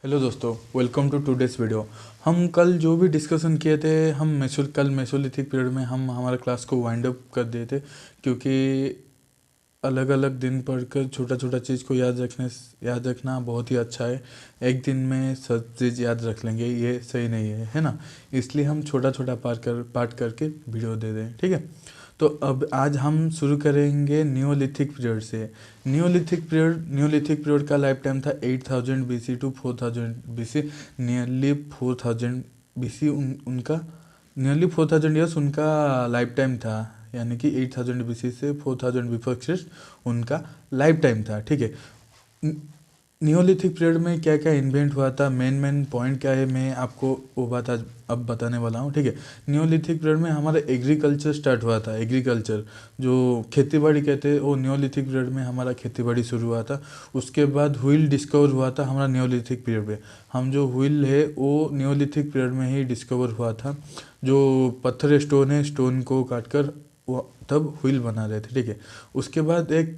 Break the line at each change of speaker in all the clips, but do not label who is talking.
Hello दोस्तों, welcome to today's video. हम कल जो भी डिस्कशन किए थे, कल मेसोलिथिक पीरियड में हम हमारा क्लास को वाइंड अप कर दिए थे, क्योंकि अलग अलग दिन पढ़कर छोटा छोटा चीज़ को याद रखना बहुत ही अच्छा है। एक दिन में सब चीज़ याद रख लेंगे, ये सही नहीं है ना। इसलिए हम छोटा छोटा पार्ट करके वीडियो दे दें, ठीक है। तो अब आज हम शुरू करेंगे नियोलिथिक पीरियड से। नियोलिथिक पीरियड का लाइफ टाइम था 8000 BC to 4000 BC। Nearly 4000 BC उनका नियरली 4000 ईयर्स उनका लाइफ टाइम था, यानी कि 8000 BC से 4000 बिफोर क्रिस्ट उनका लाइफ टाइम था, ठीक है। नियोलिथिक पीरियड में क्या क्या इन्वेंट हुआ था, मेन पॉइंट क्या है, मैं आपको वो बात आज अब बताने वाला हूँ, ठीक है। नियोलिथिक पीरियड में हमारा एग्रीकल्चर स्टार्ट हुआ था। एग्रीकल्चर जो खेतीबाड़ी कहते हैं, वो नियोलिथिक पीरियड में हमारा खेतीबाड़ी शुरू हुआ था। उसके बाद व्हील डिस्कवर हुआ था हमारा नियोलिथिक पीरियड में। हम जो व्हील है वो नियोलिथिक पीरियड में ही डिस्कवर हुआ था। जो पत्थर स्टोन है, स्टोन को काट कर वो तब व्हील बना रहे थे, ठीक है। उसके बाद एक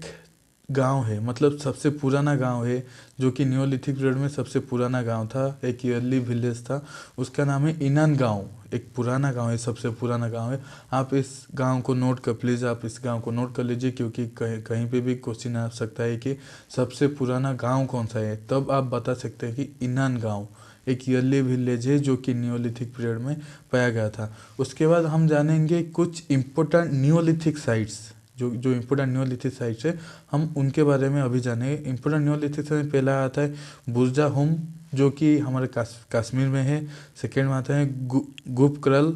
गांव है, मतलब सबसे पुराना गांव है, जो कि नियोलिथिक पीरियड में सबसे पुराना गांव था, एक ईयरली विलेज था। उसका नाम है इनान गांव। एक पुराना गांव है, सबसे पुराना गांव है। आप इस गांव को नोट कर प्लीज़, आप इस गांव को नोट कर लीजिए, क्योंकि कहीं कहीं पे भी क्वेश्चन आ सकता है कि सबसे पुराना गांव कौन सा है, तब आप बता सकते हैं कि इनान गांव एक ईयरली विलेज है, जो कि नियोलिथिक पीरियड में पाया गया था। उसके बाद हम जानेंगे कुछ इम्पोर्टेंट नियोलिथिक साइट्स, जो जो इम्पोर्टेंट नियोलिथिक साइट्स है, हम उनके बारे में अभी जानेंगे। इम्पोर्टेंट नियोलिथिक साइट पहला आता है बुर्जा होम, जो कि हमारे कश्मीर में है। सेकेंड में आता है गुपक्रल,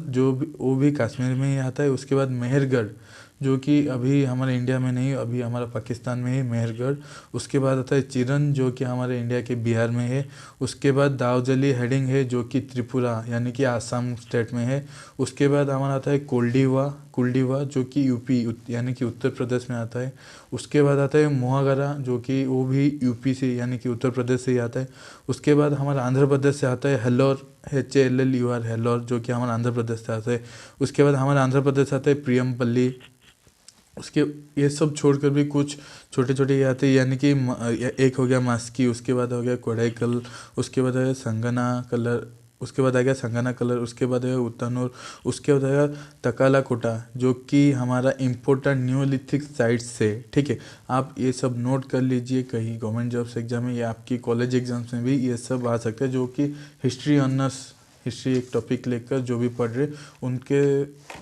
वो भी कश्मीर में ही आता है। उसके बाद मेहरगढ़, जो कि अभी हमारे इंडिया में नहीं, अभी हमारा पाकिस्तान में ही मेहरगढ़। उसके बाद आता है चिरन, जो कि हमारे इंडिया के बिहार में है। उसके बाद दाऊजली हेडिंग है, जो कि त्रिपुरा यानी कि आसाम स्टेट में है। उसके बाद हमारा आता है कुलडीवा, जो कि यूपी यानी कि उत्तर प्रदेश में आता है। उसके बाद आता है मोहागरा, जो कि वो भी यूपी से यानी कि उत्तर प्रदेश से ही आता है। उसके बाद हमारा आंध्र प्रदेश से आता है हेल्लोर, HALLUR हेल्लोर, जो कि हमारा आंध्र प्रदेश से आता है। उसके बाद हमारा आंध्र प्रदेश से आता है प्रियमपल्ली। उसके ये सब छोड़कर भी कुछ छोटे छोटे ये आते हैं, यानी कि एक हो गया मास्की, उसके बाद हो गया कोडाईकल, उसके बाद है संगना कलर, उसके बाद आ गया संगना कलर, उसके बाद है उत्तानूर, उसके बाद आया तकाला कोटा, जो कि हमारा इम्पोर्टेंट न्यूलिथिक साइट्स से, ठीक है। आप ये सब नोट कर लीजिए, कहीं गवर्नमेंट जॉब्स एग्जाम में या आपकी कॉलेज एग्जाम्स में भी ये सब आ सकता है, जो कि हिस्ट्री ऑनर्स, हिस्ट्री एक टॉपिक लेकर जो भी पढ़ रहे उनके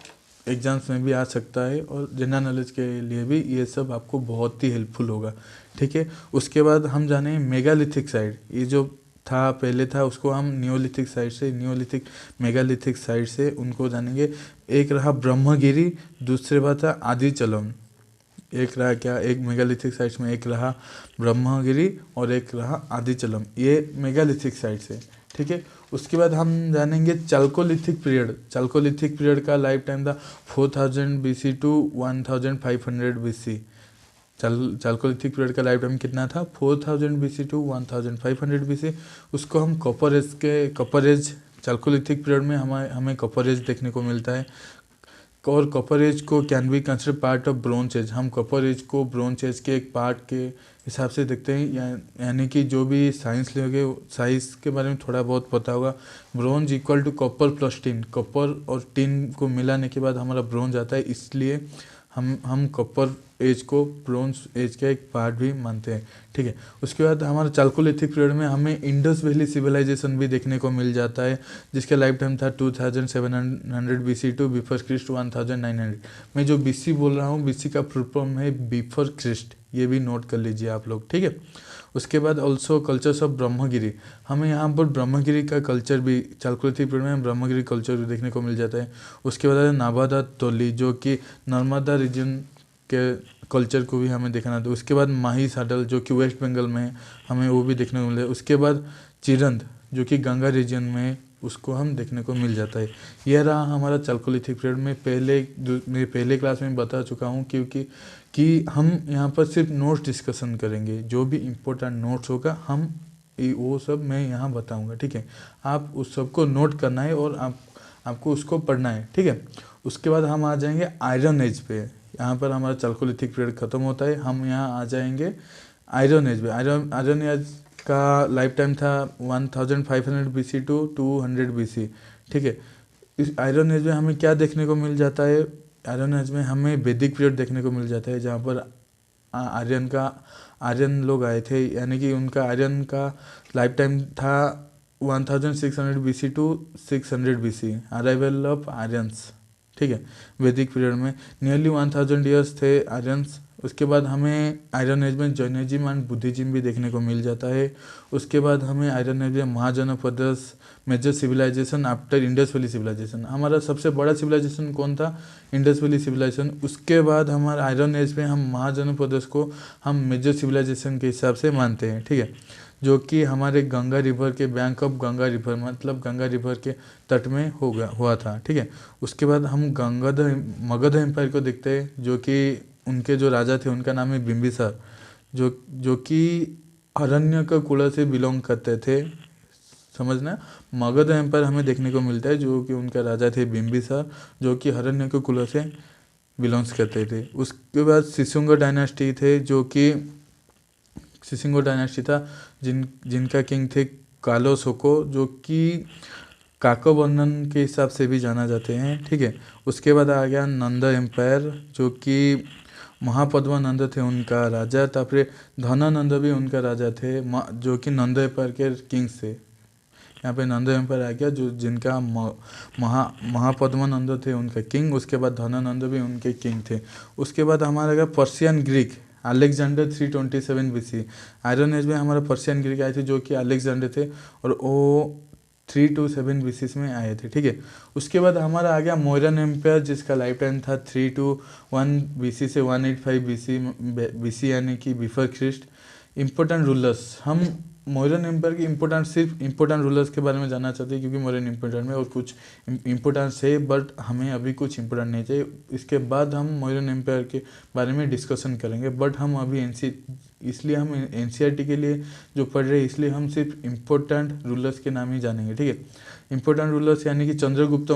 एग्जाम्स में भी आ सकता है, और जनरल नॉलेज के लिए भी ये सब आपको बहुत ही हेल्पफुल होगा, ठीक है। उसके बाद हम जाने मेगालिथिक साइड, ये जो था पहले था उसको हम नियोलिथिक मेगालिथिक साइड से उनको जानेंगे। एक रहा ब्रह्मगिरी, दूसरे बात था आदिचलम। एक रहा क्या, एक मेगालिथिक साइट्स में एक रहा ब्रह्मगिरी और एक रहा आदिचलम, ये मेगालिथिक साइट्स है, ठीक है। उसके बाद हम जानेंगे चाल्कोलिथिक पीरियड का लाइफ टाइम था 4000 BC to 1500 BC। Chalcolithic period का लाइफ टाइम कितना था, 4000 BC टू 1500 BC। उसको हम कॉपर एज चाल्कोलिथिक पीरियड में हमें कॉपर एज देखने को मिलता है। और कॉपर एज को can be consider part of bronze as. हम कॉपर एज को ब्रोंज एज के एक पार्ट के हिसाब से देखते हैं, यानी कि जो भी साइंस लोगे साइंस के बारे में थोड़ा बहुत पता होगा। Bronze equal to copper plus tin, copper और टिन को मिलाने के बाद हमारा ब्रोंज आता है, इसलिए हम कॉपर एज को ब्रोंज एज का एक पार्ट भी मानते हैं, ठीक है। उसके बाद हमारा चाल्कोलिथिक पीरियड में हमें इंडस वैली सिविलाइजेशन भी देखने को मिल जाता है, जिसका लाइफ टाइम था 2700 BC टू बिफोर क्रिस्ट 1900। मैं जो BC बोल रहा हूँ, BC का फुल फॉर्म है बिफोर क्रिस्ट, ये भी नोट कर लीजिए आप लोग, ठीक है। उसके बाद ऑल्सो कल्चर्स ऑफ ब्रह्मगिरी, हमें यहाँ पर ब्रह्मगिरी का कल्चर भी चाल्कोलिथिक पीरियड में ब्रह्मगिरी कल्चर भी देखने को मिल जाता है। उसके बाद नाबादा तोली, जो कि नर्मदा रीजन के कल्चर को भी हमें देखना था। उसके बाद माही साडल, जो कि वेस्ट बंगाल में है, हमें वो भी देखने को मिला है। उसके बाद चिरंद, जो कि गंगा रीजन में है, उसको हम देखने को मिल जाता है। यह रहा हमारा चाल्कोलिथिक पीरियड में। मेरे पहले क्लास में बता चुका हूँ, क्योंकि हम यहाँ पर सिर्फ नोट्स डिस्कशन करेंगे, जो भी इम्पोर्टेंट नोट्स होगा हम वो सब मैं यहाँ बताऊँगा, ठीक है। आप उस सब को नोट करना है और आपको उसको पढ़ना है, ठीक है। उसके बाद हम आ जाएंगे आयरन एज पे। यहाँ पर हमारा चाल्कोलिथिक पीरियड ख़त्म होता है, हम यहाँ आ जाएंगे आयरन एज पे। इसका लाइफ टाइम था 1500 BC टू 200 BC। ठीक है, इस आयरन एज में हमें क्या देखने को मिल जाता है? आयरन एज में हमें वैदिक पीरियड देखने को मिल जाता है, जहाँ पर आर्यन लोग आए थे, यानी कि उनका आर्यन का लाइफ टाइम था 1600 BC to 600 BC, arrival of Aryans. ठीक है, वैदिक पीरियड में नियरली 1000 ईयर्स थे आर्यंस। उसके बाद हमें आयरन एज में जैनिज्म एंड बुद्धिज्म भी देखने को मिल जाता है। उसके बाद हमें आयरन एज में Mahajanapadas major civilisation after Indus valley civilisation, हमारा सबसे बड़ा सिविलाइजेशन कौन था? Indus valley civilisation. उसके बाद हमारा आयरन एज में हम महाजनपदस को हम मेजर सिविलाइजेशन के हिसाब से मानते हैं। ठीक है, जो कि हमारे गंगा रिवर के बैंक ऑफ गंगा रिवर, मतलब गंगा रिवर के तट में हुआ था। ठीक है, उसके बाद हम मगध एम्पायर को देखते हैं, जो कि उनके जो राजा थे उनका नाम है बिंबिसार, जो कि हिरण्यक कुल से बिलोंग करते थे। समझना, मगध एम्पायर हमें देखने को मिलता है, जो कि उनका राजा थे बिंबिसार, जो कि हिरण्यक कुल से बिलोंग्स करते थे। उसके बाद शिशुंग डायनास्टी थे, जो कि शिशुंग डायनास्टी था जिनका किंग थे कालोसोको, जो कि काकोवर्णन के हिसाब से भी जाना जाते हैं। ठीक है, उसके बाद आ गया नंद एम्पायर, जो कि महापद्मानंद थे उनका राजा, तापरे धनानंद भी उनका राजा थे, जो कि नंद एम्पायर के किंग्स थे। यहाँ पे नंद एम्पायर आ गया, जो जिनका महापद्मानंद थे उनका किंग। उसके बाद धनानंद भी उनके किंग थे। उसके बाद हमारा गया Persian Greek, Alexander 327 BC। Iron age में हमारा पर्शियन ग्रीक आए थे, जो कि अलेक्जेंडर थे, और वो 327 BC में आए थे। ठीक है, उसके बाद हमारा आ गया मौर्यन एम्पायर, जिसका लाइफ टाइम था 321 BC से 185 BC, यानी कि बिफोर क्रिस्ट। इम्पोर्टेंट रूलर्स, हम मौर्यन एम्पायर के सिर्फ इम्पोर्टेंट रूलर्स के बारे में जानना चाहते हैं, क्योंकि मौर्यन एम्पायर में और कुछ इम्पोर्टेंस है, बट हमें अभी कुछ इम्पोर्टेंट नहीं चाहिए। इसके बाद हम मौर्यन एम्पायर के बारे में डिस्कशन करेंगे, बट हम अभी इसलिए हम NCERT के लिए जो पढ़ रहे हैं, इसलिए हम सिर्फ इम्पोर्टेंट रूलर्स के नाम ही जानेंगे। ठीक है, इम्पोर्टेंट रूलर्स यानी कि चंद्रगुप्त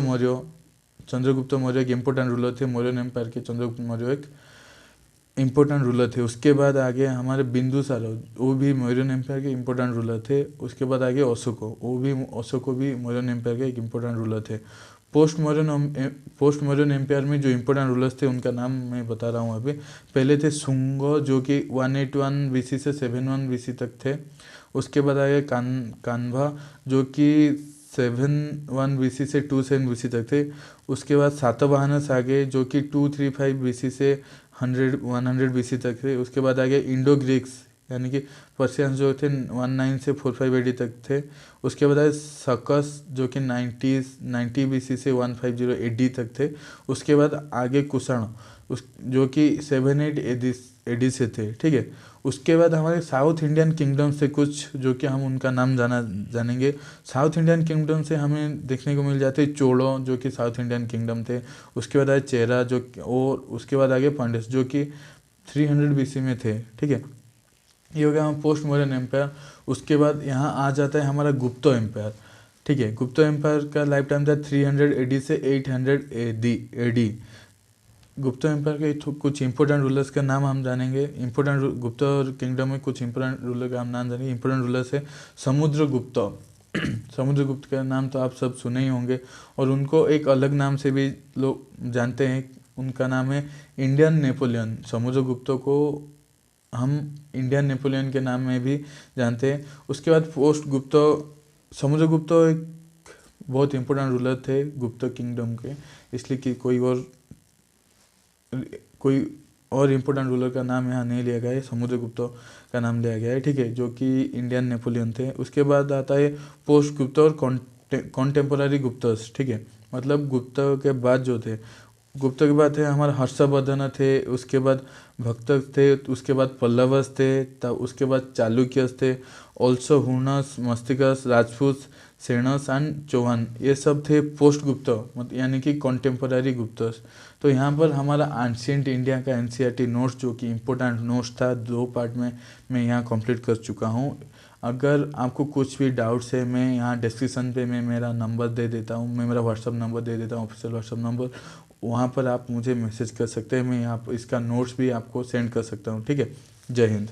मौर्य एक इम्पोर्टेंट रूलर थे। मौर्यन एम्पायर के चंद्रगुप्त मौर्य एक इम्पोर्टेंट रूलर थे। उसके बाद आगे हमारे बिंदुसार, वो भी मौर्यन एम्पायर के इम्पोर्टेंट रूलर थे। उसके बाद आगे अशोको भी मौर्यन एम्पायर के एक इम्पोर्टेंट रूलर थे। पोस्ट मौर्यन एम्पायर में जो इम्पोर्टेंट रूलर्स थे उनका नाम मैं बता रहा हूँ अभी। पहले थे सुंग, जो कि 181 BC से 71 BC तक थे। उसके बाद आगे कान्हा, जो कि 71 BC से 27 BC तक थे। उसके बाद सातवाहनस आ गए, जो कि 235 BC से 100 BC तक थे। उसके बाद आ गए इंडो ग्रीक्स, यानी कि पर्शियंस, जो थे 19 से 45 AD तक थे। उसके बाद आए सकस, जो कि 90 BC से 150 AD तक थे। उसके बाद आगे कुषाण, जो कि 78 AD से थे। ठीक है, उसके बाद हमारे साउथ इंडियन किंगडम से कुछ, जो कि हम उनका नाम जानेंगे। साउथ इंडियन किंगडम से हमें देखने को मिल जाते चोलो, जो कि साउथ इंडियन किंगडम थे। उसके बाद आए चेरा, और उसके बाद आगे पांड्यस, जो कि 300 BC में थे। ठीक है, ये हो गया हम पोस्ट मॉडर्न एम्पायर। उसके बाद यहाँ आ जाता है हमारा गुप्त एम्पायर। ठीक है, गुप्त एम्पायर का लाइफ टाइम था 300 AD से 800 AD। गुप्ता एम्पायर के कुछ इंपॉर्टेंट रूलर्स का नाम हम जानेंगे। गुप्ता किंगडम में कुछ इंपॉर्टेंट रूलर का हम नाम जानेंगे। इंपॉर्टेंट रूलर्स है समुद्रगुप्त। समुद्रगुप्त का नाम तो आप सब सुने ही होंगे, और उनको एक अलग नाम से भी लोग जानते हैं। उनका नाम है इंडियन नेपोलियन। समुद्रगुप्त को हम इंडियन नेपोलियन के नाम में भी जानते हैं। उसके बाद समुद्रगुप्त एक बहुत इंपॉर्टेंट रूलर थे गुप्ता किंगडम के, इसलिए कि कोई और इम्पोर्टेंट रूलर का नाम यहाँ नहीं लिया गया है, समुद्रगुप्त का नाम लिया गया है। ठीक है, जो कि इंडियन नेपोलियन थे। उसके बाद आता है पोस्ट गुप्त और कॉन्टेम्पोररी गुप्तस। ठीक है, मतलब गुप्त के बाद जो थे, गुप्त के बाद थे हमारे हर्षवर्धन थे। उसके बाद भक्त थे। उसके बाद पल्लवस थे। तब उसके बाद चालुक्यस थे। ऑल्सो हुनस, मस्तिकस, राजपूत, सेणस एंड चौहान, ये सब थे पोस्ट गुप्त, मतलब यानी कि कॉन्टेम्पोररी गुप्तस। तो यहाँ पर हमारा एंशिएंट इंडिया का NCERT नोट्स, जो कि इम्पोर्टेंट नोट्स था, 2 पार्ट में मैं यहाँ कंप्लीट कर चुका हूँ। अगर आपको कुछ भी डाउट्स है, मैं यहाँ डिस्क्रिप्शन पे मैं मेरा नंबर दे देता हूँ, मैं मेरा व्हाट्सअप नंबर दे देता हूँ, ऑफिशियल व्हाट्सअप नंबर। वहाँ पर आप मुझे मैसेज कर सकते हैं, मैं यहाँ पर इसका नोट्स भी आपको सेंड कर सकता हूँ। ठीक है, जय हिंद।